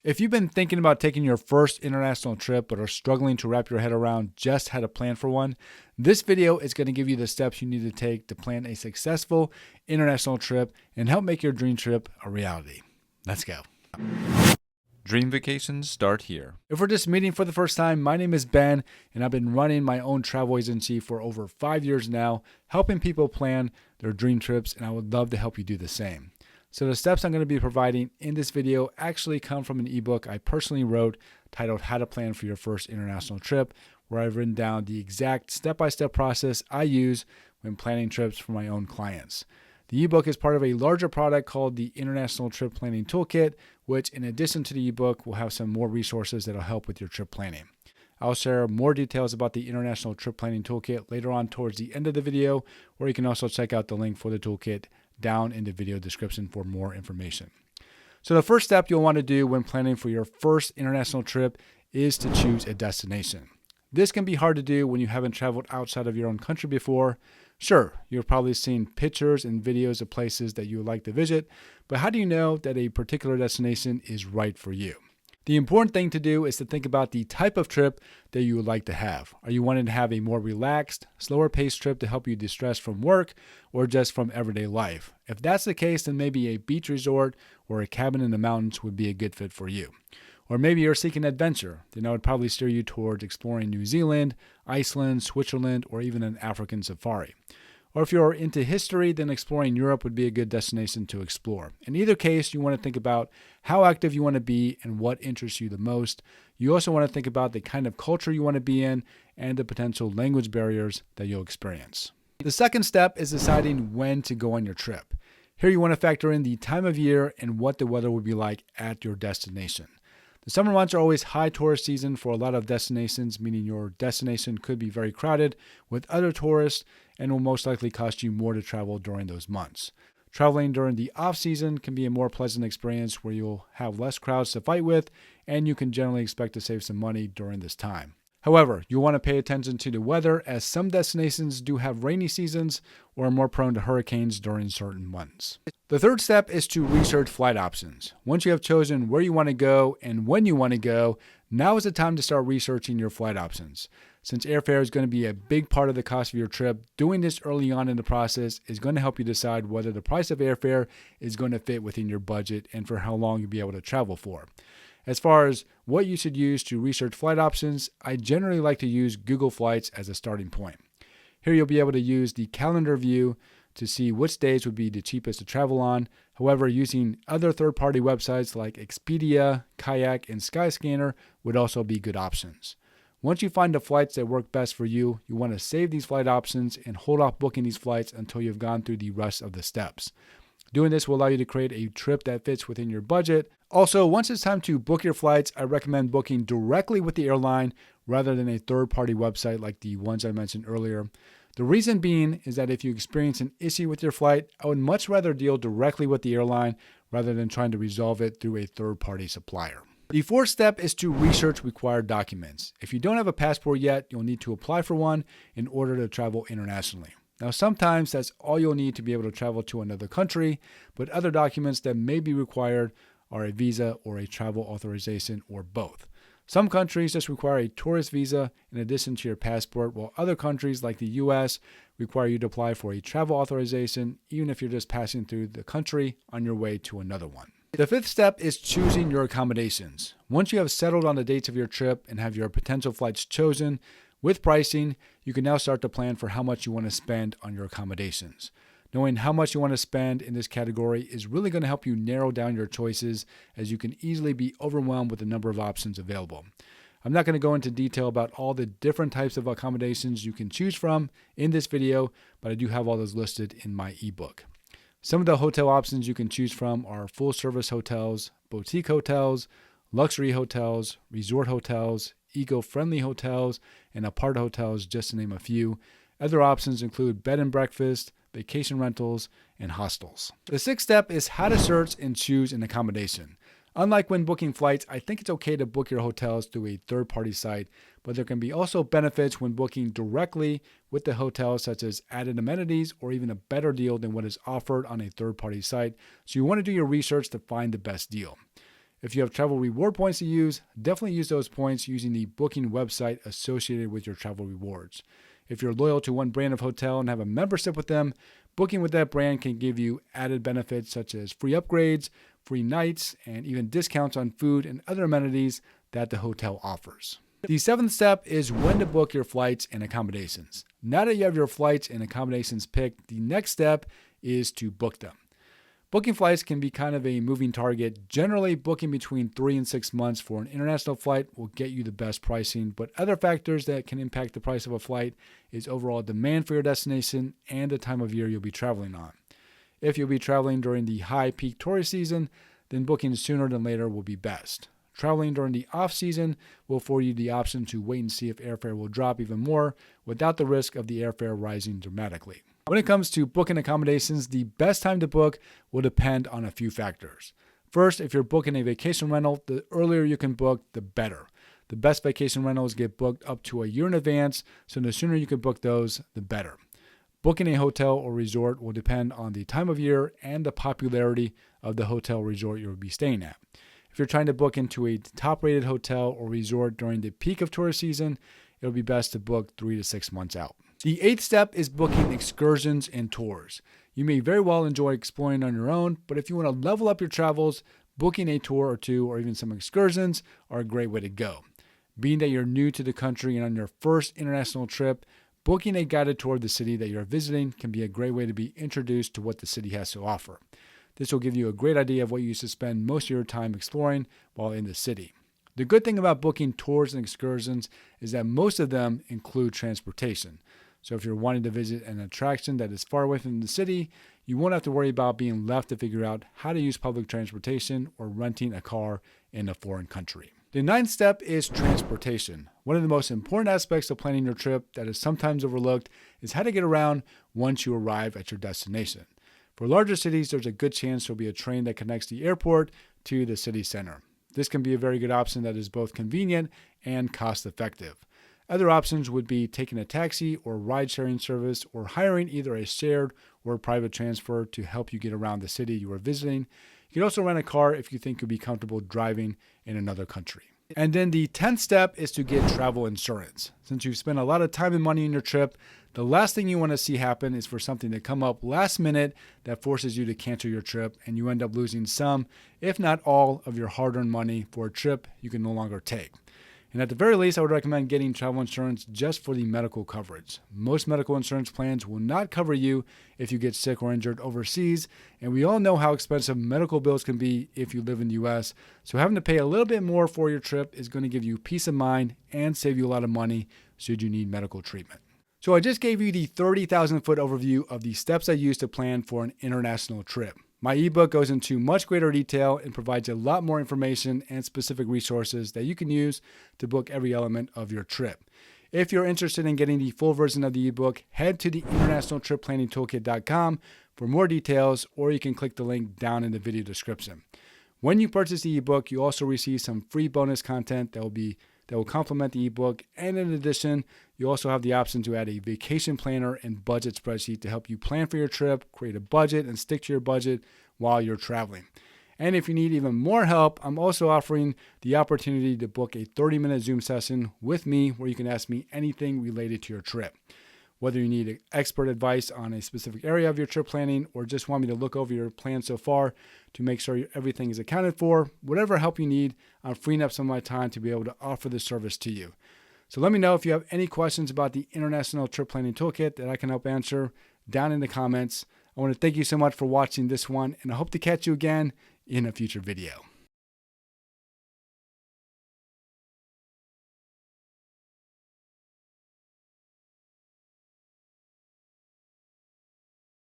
If you've been thinking about taking your first international trip but are struggling to wrap your head around just how to plan for one, this video is going to give you the steps you need to take to plan a successful international trip and help make your dream trip a reality. Let's go. Dream vacations start here. If we're just meeting for the first time, my name is Ben, and I've been running my own travel agency for over 5 years now, helping people plan their dream trips, and I would love to help you do the same. So the steps I'm going to be providing in this video actually come from an ebook I personally wrote titled How to Plan for Your First International Trip, where I've written down the exact step-by-step process I use when planning trips for my own clients. The ebook is part of a larger product called the International Trip Planning Toolkit, which in addition to the ebook will have some more resources that will help with your trip planning. I'll share more details about the International Trip Planning Toolkit later on towards the end of the video, or you can also check out the link for the toolkit down in the video description for more information. So the first step you'll want to do when planning for your first international trip is to choose a destination. This can be hard to do when you haven't traveled outside of your own country before. Sure, you've probably seen pictures and videos of places that you would like to visit, but how do you know that a particular destination is right for you? The important thing to do is to think about the type of trip that you would like to have. Are you wanting to have a more relaxed, slower paced trip to help you distress from work or just from everyday life? If that's the case, then maybe a beach resort or a cabin in the mountains would be a good fit for you. Or maybe you're seeking adventure, then I would probably steer you towards exploring New Zealand, Iceland, Switzerland, or even an African safari. Or if you're into history, then exploring Europe would be a good destination to explore. In either case, you want to think about how active you want to be and what interests you the most. You also want to think about the kind of culture you want to be in and the potential language barriers that you'll experience. The second step is deciding when to go on your trip. Here you want to factor in the time of year and what the weather will be like at your destination. The summer months are always high tourist season for a lot of destinations, meaning your destination could be very crowded with other tourists and will most likely cost you more to travel during those months. Traveling during the off-season can be a more pleasant experience where you'll have less crowds to fight with, and you can generally expect to save some money during this time. However, you'll want to pay attention to the weather, as some destinations do have rainy seasons or are more prone to hurricanes during certain months. The third step is to research flight options. Once you have chosen where you want to go and when you want to go, now is the time to start researching your flight options. Since airfare is going to be a big part of the cost of your trip, doing this early on in the process is going to help you decide whether the price of airfare is going to fit within your budget and for how long you'll be able to travel for. As far as what you should use to research flight options, I generally like to use Google Flights as a starting point. Here you'll be able to use the calendar view to see which days would be the cheapest to travel on. However, using other third-party websites like Expedia, Kayak, and Skyscanner would also be good options. Once you find the flights that work best for you, you want to save these flight options and hold off booking these flights until you've gone through the rest of the steps. Doing this will allow you to create a trip that fits within your budget. Also, once it's time to book your flights, I recommend booking directly with the airline rather than a third-party website like the ones I mentioned earlier. The reason being is that if you experience an issue with your flight, I would much rather deal directly with the airline rather than trying to resolve it through a third-party supplier. The fourth step is to research required documents. If you don't have a passport yet, you'll need to apply for one in order to travel internationally. Now, sometimes that's all you'll need to be able to travel to another country, but other documents that may be required are a visa or a travel authorization or both. Some countries just require a tourist visa in addition to your passport, while other countries like the US require you to apply for a travel authorization even if you're just passing through the country on your way to another one. The fifth step is choosing your accommodations. Once you have settled on the dates of your trip and have your potential flights chosen, with pricing, you can now start to plan for how much you want to spend on your accommodations. Knowing how much you want to spend in this category is really going to help you narrow down your choices, as you can easily be overwhelmed with the number of options available. I'm not going to go into detail about all the different types of accommodations you can choose from in this video, but I do have all those listed in my ebook. Some of the hotel options you can choose from are full-service hotels, boutique hotels, luxury hotels, resort hotels, eco-friendly hotels, and apart hotels, just to name a few. Other options include bed and breakfast, vacation rentals, and hostels. The sixth step is how to search and choose an accommodation. Unlike when booking flights, I think it's okay to book your hotels through a third-party site, but there can be also benefits when booking directly with the hotel, such as added amenities or even a better deal than what is offered on a third-party site. So you want to do your research to find the best deal. If you have travel reward points to use, definitely use those points using the booking website associated with your travel rewards. If you're loyal to one brand of hotel and have a membership with them, booking with that brand can give you added benefits such as free upgrades, free nights, and even discounts on food and other amenities that the hotel offers. The 7th step is when to book your flights and accommodations. Now that you have your flights and accommodations picked, the next step is to book them. Booking flights can be kind of a moving target. Generally, booking between 3 and 6 months for an international flight will get you the best pricing, but other factors that can impact the price of a flight is overall demand for your destination and the time of year you'll be traveling on. If you'll be traveling during the high peak tourist season, then booking sooner than later will be best. Traveling during the off-season will afford you the option to wait and see if airfare will drop even more without the risk of the airfare rising dramatically. When it comes to booking accommodations, the best time to book will depend on a few factors. First, if you're booking a vacation rental, the earlier you can book, the better. The best vacation rentals get booked up to a year in advance, so the sooner you can book those, the better. Booking a hotel or resort will depend on the time of year and the popularity of the hotel or resort you'll be staying at. If you're trying to book into a top-rated hotel or resort during the peak of tourist season, it'll be best to book 3 to 6 months out. The 8th step is booking excursions and tours. You may very well enjoy exploring on your own, but if you want to level up your travels, booking a tour or two or even some excursions are a great way to go. Being that you're new to the country and on your first international trip, booking a guided tour of the city that you're visiting can be a great way to be introduced to what the city has to offer. This will give you a great idea of what you used to spend most of your time exploring while in the city. The good thing about booking tours and excursions is that most of them include transportation. So if you're wanting to visit an attraction that is far away from the city, you won't have to worry about being left to figure out how to use public transportation or renting a car in a foreign country. The 9th step is transportation. One of the most important aspects of planning your trip that is sometimes overlooked is how to get around once you arrive at your destination. For larger cities, there's a good chance there'll be a train that connects the airport to the city center. This can be a very good option that is both convenient and cost-effective. Other options would be taking a taxi or ride-sharing service or hiring either a shared or private transfer to help you get around the city you are visiting. You can also rent a car if you think you'll be comfortable driving in another country. And then the 10th step is to get travel insurance. Since you've spent a lot of time and money in your trip, the last thing you want to see happen is for something to come up last minute that forces you to cancel your trip and you end up losing some, if not all, of your hard-earned money for a trip you can no longer take. And at the very least, I would recommend getting travel insurance just for the medical coverage. Most medical insurance plans will not cover you if you get sick or injured overseas, and we all know how expensive medical bills can be if you live in the US, so having to pay a little bit more for your trip is going to give you peace of mind and save you a lot of money should you need medical treatment. So I just gave you the 30,000-foot overview of the steps I use to plan for an international trip. My ebook goes into much greater detail and provides a lot more information and specific resources that you can use to book every element of your trip. If you're interested in getting the full version of the ebook, head to the internationaltripplanningtoolkit.com for more details, or you can click the link down in the video description. When you purchase the ebook, you also receive some free bonus content that will complement the ebook, and in addition, you also have the option to add a vacation planner and budget spreadsheet to help you plan for your trip, create a budget, and stick to your budget while you're traveling. And if you need even more help, I'm also offering the opportunity to book a 30-minute Zoom session with me where you can ask me anything related to your trip. Whether you need expert advice on a specific area of your trip planning or just want me to look over your plan so far to make sure everything is accounted for, whatever help you need, I'm freeing up some of my time to be able to offer this service to you. So let me know if you have any questions about the International Trip Planning Toolkit that I can help answer down in the comments. I want to thank you so much for watching this one, and I hope to catch you again in a future video.